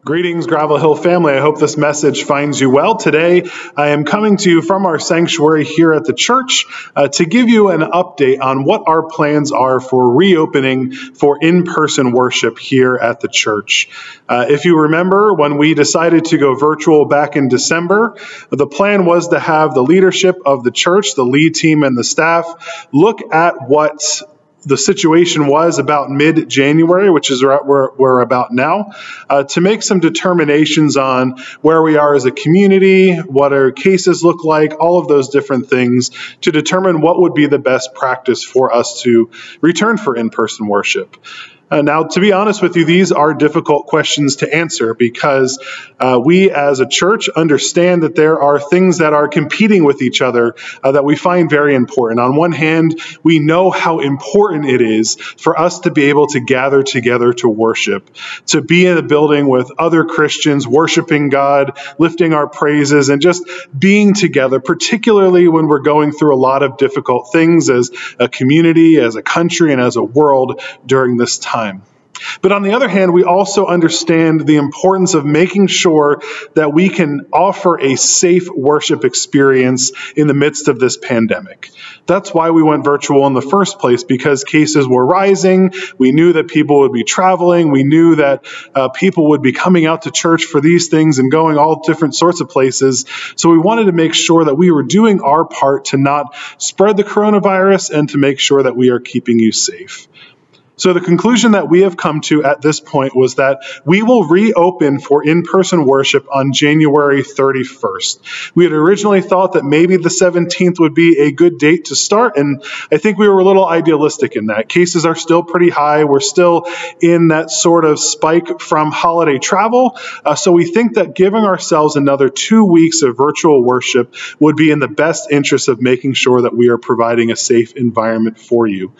Greetings, Gravel Hill family. I hope this message finds you well. Today, I am coming to you from our sanctuary here at the church to give you an update on what our plans are for reopening for in-person worship here at the church. If you remember, when we decided to go virtual back in December, the plan was to have the leadership of the church, the lead team and the staff, look at what the situation was about mid-January, which is where we're about now, to make some determinations on where we are as a community, what our cases look like, all of those different things, to determine what would be the best practice for us to return for in-person worship. Now, to be honest with you, these are difficult questions to answer because we as a church understand that there are things that are competing with each other that we find very important. On one hand, we know how important it is for us to be able to gather together to worship, to be in a building with other Christians, worshiping God, lifting our praises, and just being together, particularly when we're going through a lot of difficult things as a community, as a country, and as a world during this time. But on the other hand, we also understand the importance of making sure that we can offer a safe worship experience in the midst of this pandemic. That's why we went virtual in the first place, because cases were rising. We knew that people would be traveling. We knew that people would be coming out to church for these things and going all different sorts of places. So we wanted to make sure that we were doing our part to not spread the coronavirus and to make sure that we are keeping you safe. So the conclusion that we have come to at this point was that we will reopen for in-person worship on January 31st. We had originally thought that maybe the 17th would be a good date to start, and I think we were a little idealistic in that. Cases are still pretty high. We're still in that sort of spike from holiday travel, so we think that giving ourselves another 2 weeks of virtual worship would be in the best interest of making sure that we are providing a safe environment for you.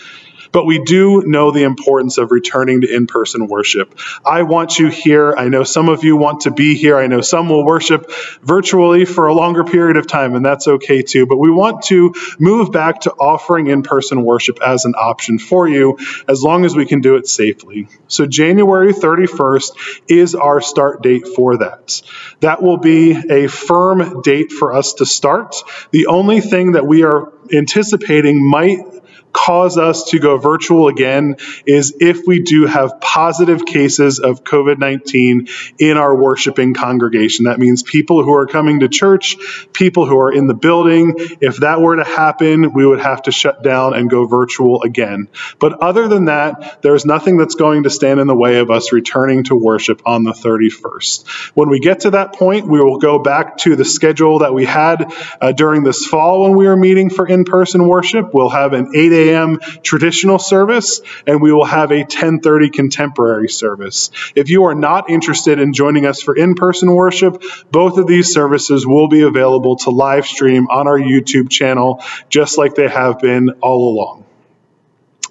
But we do know the importance of returning to in-person worship. I want you here. I know some of you want to be here. I know some will worship virtually for a longer period of time, and that's okay too. But we want to move back to offering in-person worship as an option for you, as long as we can do it safely. So January 31st is our start date for that. That will be a firm date for us to start. The only thing that we are anticipating might cause us to go virtual again is if we do have positive cases of COVID-19 in our worshiping congregation. That means people who are coming to church, people who are in the building. If that were to happen, we would have to shut down and go virtual again. But other than that, there's nothing that's going to stand in the way of us returning to worship on the 31st. When we get to that point, we will go back to the schedule that we had during this fall when we were meeting for in-person worship. We'll have an 8 a.m. traditional service, and we will have a 10:30 contemporary service. If you are not interested in joining us for in-person worship, both of these services will be available to live stream on our YouTube channel, just like they have been all along.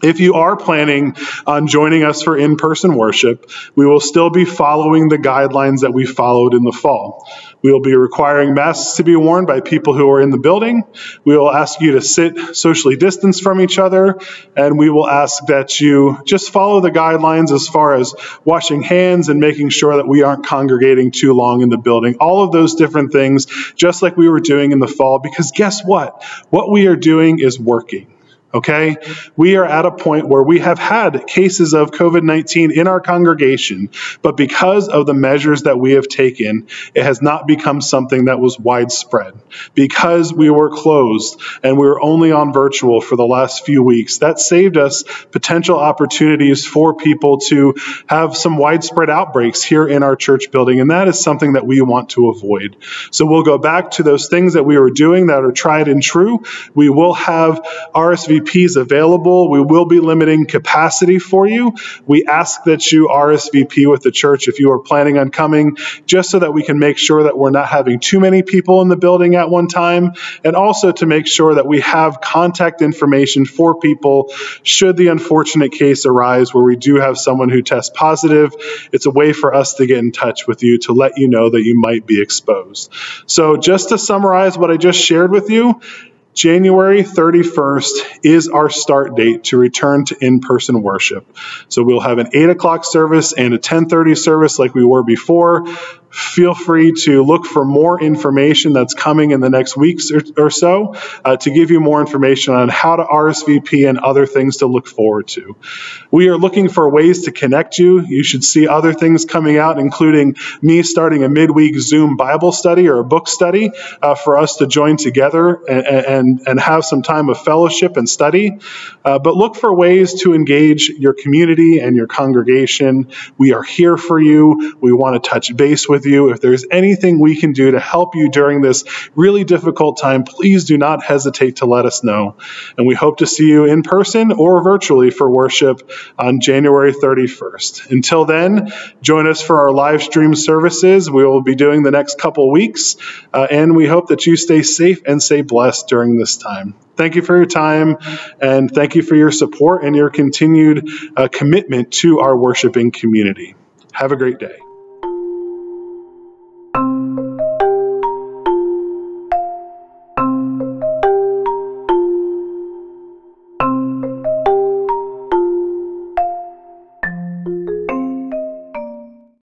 If you are planning on joining us for in-person worship, we will still be following the guidelines that we followed in the fall. We will be requiring masks to be worn by people who are in the building. We will ask you to sit socially distanced from each other, and we will ask that you just follow the guidelines as far as washing hands and making sure that we aren't congregating too long in the building. All of those different things, just like we were doing in the fall, because guess what? What we are doing is working. Okay? We are at a point where we have had cases of COVID-19 in our congregation, but because of the measures that we have taken, it has not become something that was widespread. Because we were closed and we were only on virtual for the last few weeks, that saved us potential opportunities for people to have some widespread outbreaks here in our church building, and that is something that we want to avoid. So we'll go back to those things that we were doing that are tried and true. We will have RSVPs available. We will be limiting capacity for you. We ask that you RSVP with the church if you are planning on coming, just so that we can make sure that we're not having too many people in the building at one time, and also to make sure that we have contact information for people should the unfortunate case arise where we do have someone who tests positive. It's a way for us to get in touch with you to let you know that you might be exposed. So just to summarize what I just shared with you, January 31st is our start date to return to in-person worship. So we'll have an 8 o'clock service and a 10:30 service like we were before. Feel free to look for more information that's coming in the next weeks or so to give you more information on how to RSVP and other things to look forward to. We are looking for ways to connect you. You should see other things coming out, including me starting a midweek Zoom Bible study or a book study for us to join together and have some time of fellowship and study. But look for ways to engage your community and your congregation. We are here for you. We want to touch base with you. If there's anything we can do to help you during this really difficult time, please do not hesitate to let us know. And we hope to see you in person or virtually for worship on January 31st. Until then, join us for our live stream services we will be doing the next couple weeks, and we hope that you stay safe and stay blessed during this time. Thank you for your time, and thank you for your support and your continued commitment to our worshiping community. Have a great day.